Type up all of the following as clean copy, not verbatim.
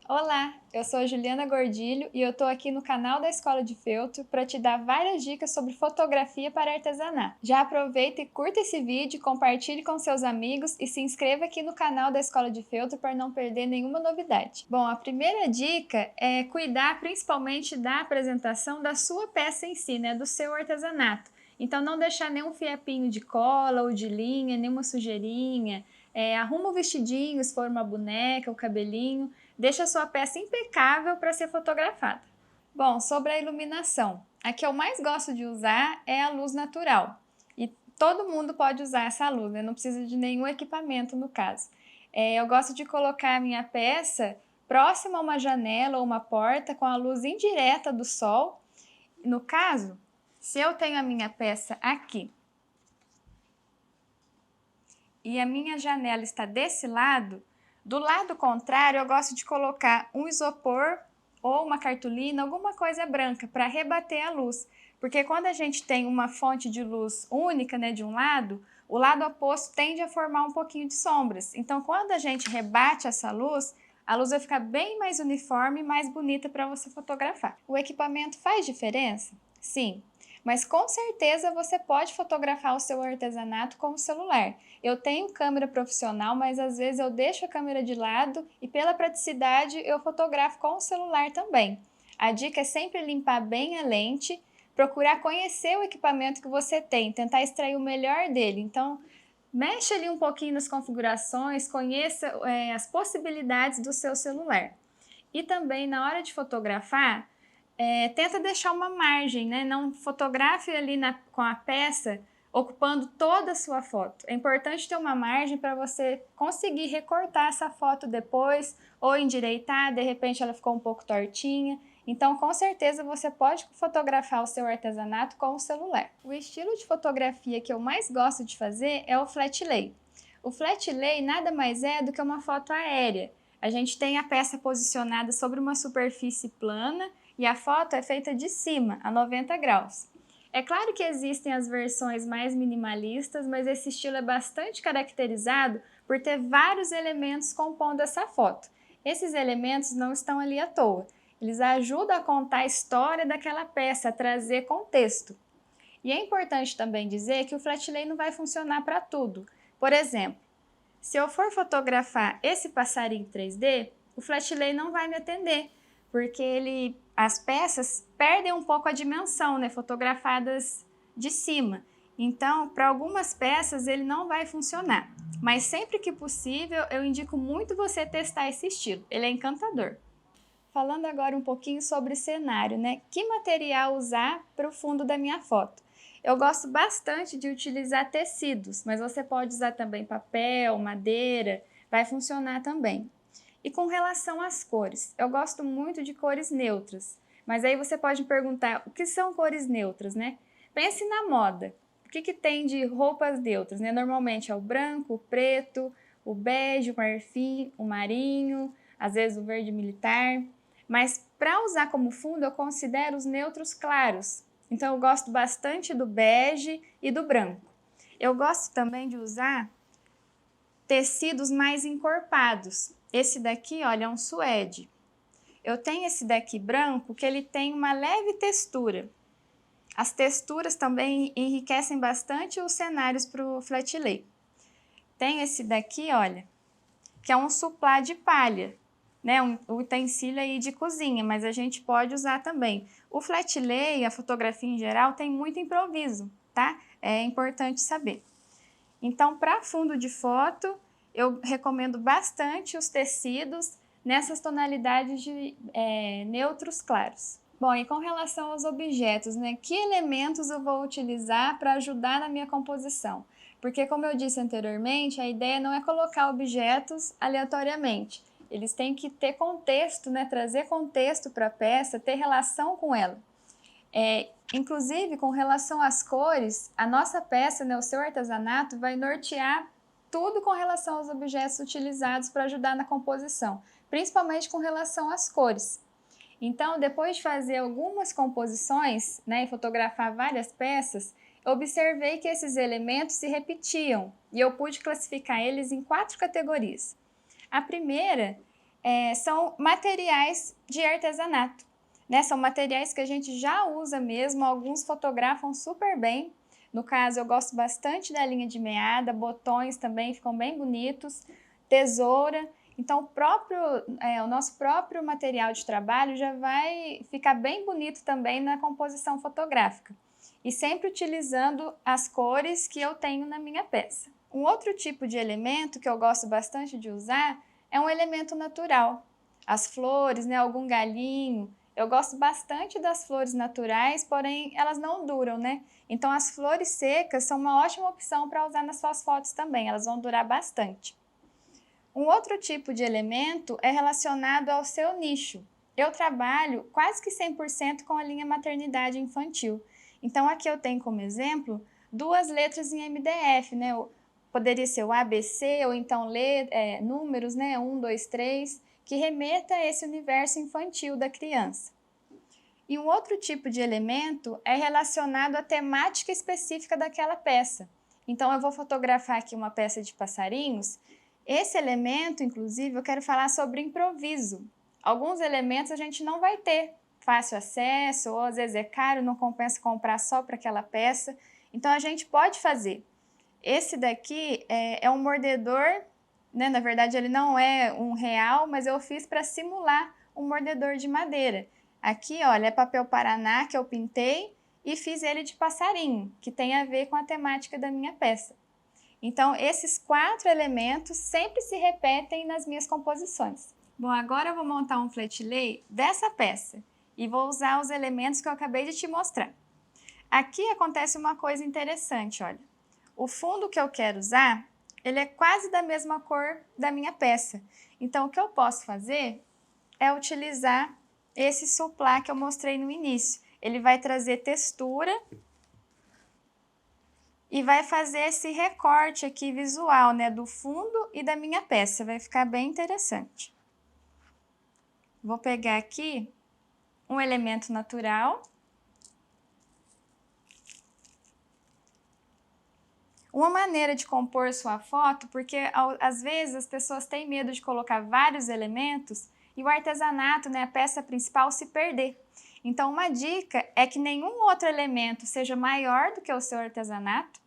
Olá, eu sou a Juliana Gordilho e eu estou aqui no canal da Escola de Feltro para te dar várias dicas sobre fotografia para artesanato. Já aproveita e curta esse vídeo, compartilhe com seus amigos e se inscreva aqui no canal da Escola de Feltro para não perder nenhuma novidade. Bom, a primeira dica é cuidar principalmente da apresentação da sua peça em si, né, do seu artesanato. Então não deixar nenhum fiapinho de cola ou de linha, nenhuma sujeirinha. Arruma o vestidinho, se for uma boneca, o cabelinho. Deixa a sua peça impecável para ser fotografada. Bom, sobre a iluminação. A que eu mais gosto de usar é a luz natural. E todo mundo pode usar essa luz, né? Não precisa de nenhum equipamento no caso. Eu gosto de colocar a minha peça próxima a uma janela ou uma porta com a luz indireta do sol. No caso, se eu tenho a minha peça aqui e a minha janela está desse lado, do lado contrário eu gosto de colocar um isopor ou uma cartolina, alguma coisa branca para rebater a luz. Porque quando a gente tem uma fonte de luz única, né, de um lado, o lado oposto tende a formar um pouquinho de sombras. Então quando a gente rebate essa luz, a luz vai ficar bem mais uniforme e mais bonita para você fotografar. O equipamento faz diferença? Sim. Mas com certeza você pode fotografar o seu artesanato com o celular. Eu tenho câmera profissional, mas às vezes eu deixo a câmera de lado e pela praticidade eu fotografo com o celular também. A dica é sempre limpar bem a lente, procurar conhecer o equipamento que você tem, tentar extrair o melhor dele. Então, mexe ali um pouquinho nas configurações, conheça as possibilidades do seu celular. E também na hora de fotografar, tenta deixar uma margem, né? Não fotografe ali com a peça ocupando toda a sua foto. É importante ter uma margem para você conseguir recortar essa foto depois ou endireitar, de repente ela ficou um pouco tortinha. Então, com certeza, você pode fotografar o seu artesanato com o celular. O estilo de fotografia que eu mais gosto de fazer é o flat lay. O flat lay nada mais é do que uma foto aérea. A gente tem a peça posicionada sobre uma superfície plana e a foto é feita de cima, a 90 graus. É claro que existem as versões mais minimalistas, mas esse estilo é bastante caracterizado por ter vários elementos compondo essa foto. Esses elementos não estão ali à toa. Eles ajudam a contar a história daquela peça, a trazer contexto. E é importante também dizer que o flat lay não vai funcionar para tudo. Por exemplo, se eu for fotografar esse passarinho 3D, o flat lay não vai me atender, porque as peças perdem um pouco a dimensão, né, fotografadas de cima. Então, para algumas peças ele não vai funcionar. Mas sempre que possível, eu indico muito você testar esse estilo. Ele é encantador. Falando agora um pouquinho sobre cenário, né? Que material usar para o fundo da minha foto? Eu gosto bastante de utilizar tecidos, mas você pode usar também papel, madeira, vai funcionar também. E com relação às cores, eu gosto muito de cores neutras, mas aí você pode me perguntar, o que são cores neutras, né? Pense na moda. O que tem de roupas neutras, né? Normalmente é o branco, o preto, o bege, o marfim, o marinho, às vezes o verde militar. Mas para usar como fundo, eu considero os neutros claros. Então eu gosto bastante do bege e do branco. Eu gosto também de usar tecidos mais encorpados. Esse daqui, olha, é um suede. Eu tenho esse daqui branco que ele tem uma leve textura. As texturas também enriquecem bastante os cenários para o flat lay. Tem esse daqui, olha, que é um suplá de palha, né? Um utensílio aí de cozinha, mas a gente pode usar também. O flat lay, a fotografia em geral, tem muito improviso, tá? É importante saber. Então, para fundo de foto, eu recomendo bastante os tecidos nessas tonalidades de neutros claros. Bom, e com relação aos objetos, né? Que elementos eu vou utilizar para ajudar na minha composição? Porque, como eu disse anteriormente, a ideia não é colocar objetos aleatoriamente. Eles têm que ter contexto, né? Trazer contexto para a peça, ter relação com ela. Inclusive, com relação às cores, a nossa peça, né, o seu artesanato, vai nortear tudo com relação aos objetos utilizados para ajudar na composição, principalmente com relação às cores. Então, depois de fazer algumas composições, né, e fotografar várias peças, eu observei que esses elementos se repetiam e eu pude classificar eles em 4 categorias. A primeira são materiais de artesanato, né? São materiais que a gente já usa mesmo, alguns fotografam super bem. No caso, eu gosto bastante da linha de meada, botões também ficam bem bonitos, tesoura. Então, o nosso próprio material de trabalho já vai ficar bem bonito também na composição fotográfica. E sempre utilizando as cores que eu tenho na minha peça. Um outro tipo de elemento que eu gosto bastante de usar é um elemento natural. As flores, né, algum galinho. Eu gosto bastante das flores naturais, porém elas não duram, né? Então as flores secas são uma ótima opção para usar nas suas fotos também, elas vão durar bastante. Um outro tipo de elemento é relacionado ao seu nicho. Eu trabalho quase que 100% com a linha maternidade infantil. Então aqui eu tenho como exemplo 2 letras em MDF, né? Poderia ser o ABC ou então números, né? 1, 2, 3, que remeta a esse universo infantil da criança. E um outro tipo de elemento é relacionado à temática específica daquela peça. Então eu vou fotografar aqui uma peça de passarinhos. Esse elemento, inclusive, eu quero falar sobre improviso. Alguns elementos a gente não vai ter fácil acesso, ou às vezes é caro, não compensa comprar só para aquela peça. Então a gente pode fazer. Esse daqui é um mordedor, né? Na verdade ele não é um real, mas eu fiz para simular um mordedor de madeira. Aqui, olha, é papel Paraná que eu pintei e fiz ele de passarinho, que tem a ver com a temática da minha peça. Então, esses 4 elementos sempre se repetem nas minhas composições. Bom, agora eu vou montar um flat lay dessa peça e vou usar os elementos que eu acabei de te mostrar. Aqui acontece uma coisa interessante, olha. O fundo que eu quero usar, ele é quase da mesma cor da minha peça. Então, o que eu posso fazer é utilizar esse suplá que eu mostrei no início. Ele vai trazer textura e vai fazer esse recorte aqui visual, né, do fundo e da minha peça. Vai ficar bem interessante. Vou pegar aqui um elemento natural. Uma maneira de compor sua foto, porque às vezes as pessoas têm medo de colocar vários elementos e o artesanato, né, a peça principal, se perder. Então, uma dica é que nenhum outro elemento seja maior do que o seu artesanato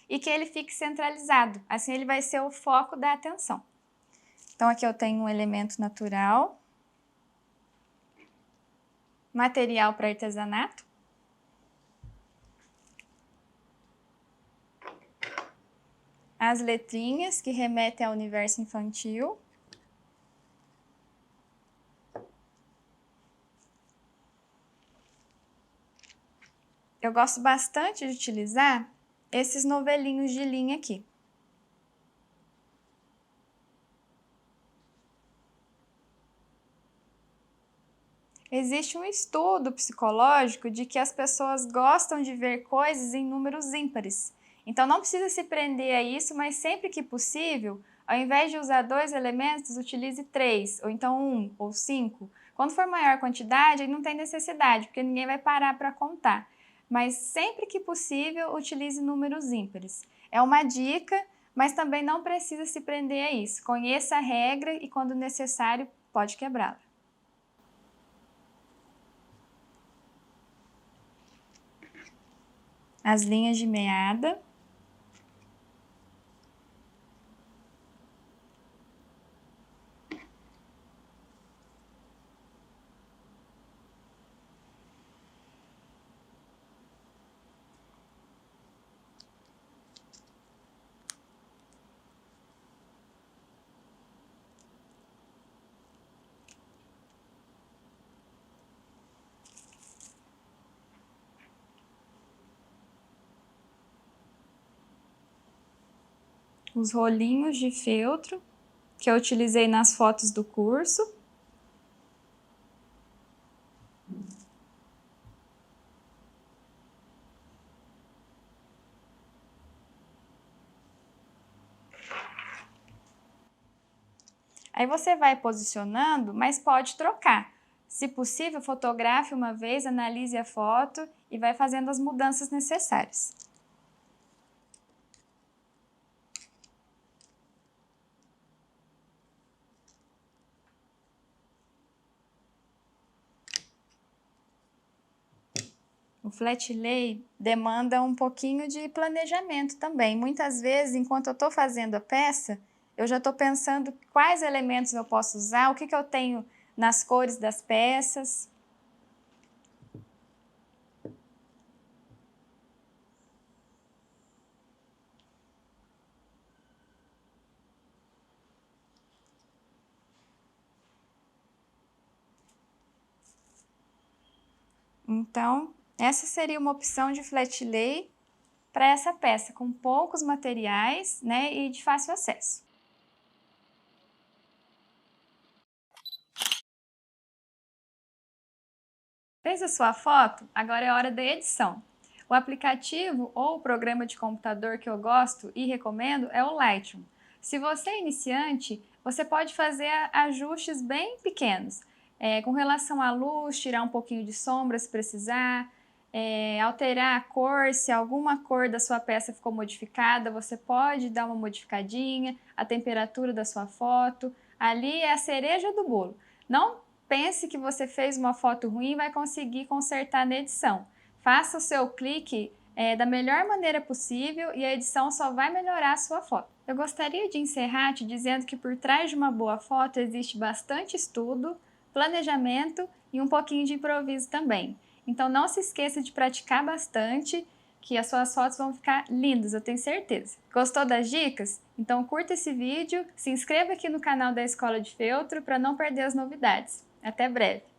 e que ele fique centralizado. Assim, ele vai ser o foco da atenção. Então, aqui eu tenho um elemento natural, material para artesanato. As letrinhas que remetem ao universo infantil. Eu gosto bastante de utilizar esses novelinhos de linha aqui. Existe um estudo psicológico de que as pessoas gostam de ver coisas em números ímpares. Então não precisa se prender a isso, mas sempre que possível, ao invés de usar 2 elementos, utilize 3, ou então 1 ou 5. Quando for maior quantidade, aí não tem necessidade, porque ninguém vai parar para contar. Mas sempre que possível, utilize números ímpares. É uma dica, mas também não precisa se prender a isso. Conheça a regra e, quando necessário, pode quebrá-la. As linhas de meada. Os rolinhos de feltro que eu utilizei nas fotos do curso. Aí você vai posicionando, mas pode trocar. Se possível, fotografe uma vez, analise a foto e vai fazendo as mudanças necessárias. O flat lay demanda um pouquinho de planejamento também. Muitas vezes, enquanto eu estou fazendo a peça, eu já estou pensando quais elementos eu posso usar, o que eu tenho nas cores das peças. Então, essa seria uma opção de flat lay para essa peça, com poucos materiais, né, e de fácil acesso. Fez a sua foto? Agora é hora da edição. O aplicativo ou o programa de computador que eu gosto e recomendo é o Lightroom. Se você é iniciante, você pode fazer ajustes bem pequenos, com relação à luz, tirar um pouquinho de sombra se precisar, alterar a cor, se alguma cor da sua peça ficou modificada, você pode dar uma modificadinha, a temperatura da sua foto, ali é a cereja do bolo. Não pense que você fez uma foto ruim e vai conseguir consertar na edição. Faça o seu clique da melhor maneira possível e a edição só vai melhorar a sua foto. Eu gostaria de encerrar te dizendo que por trás de uma boa foto existe bastante estudo, planejamento e um pouquinho de improviso também. Então não se esqueça de praticar bastante, que as suas fotos vão ficar lindas, eu tenho certeza. Gostou das dicas? Então curta esse vídeo, se inscreva aqui no canal da Escola de Feltro para não perder as novidades. Até breve!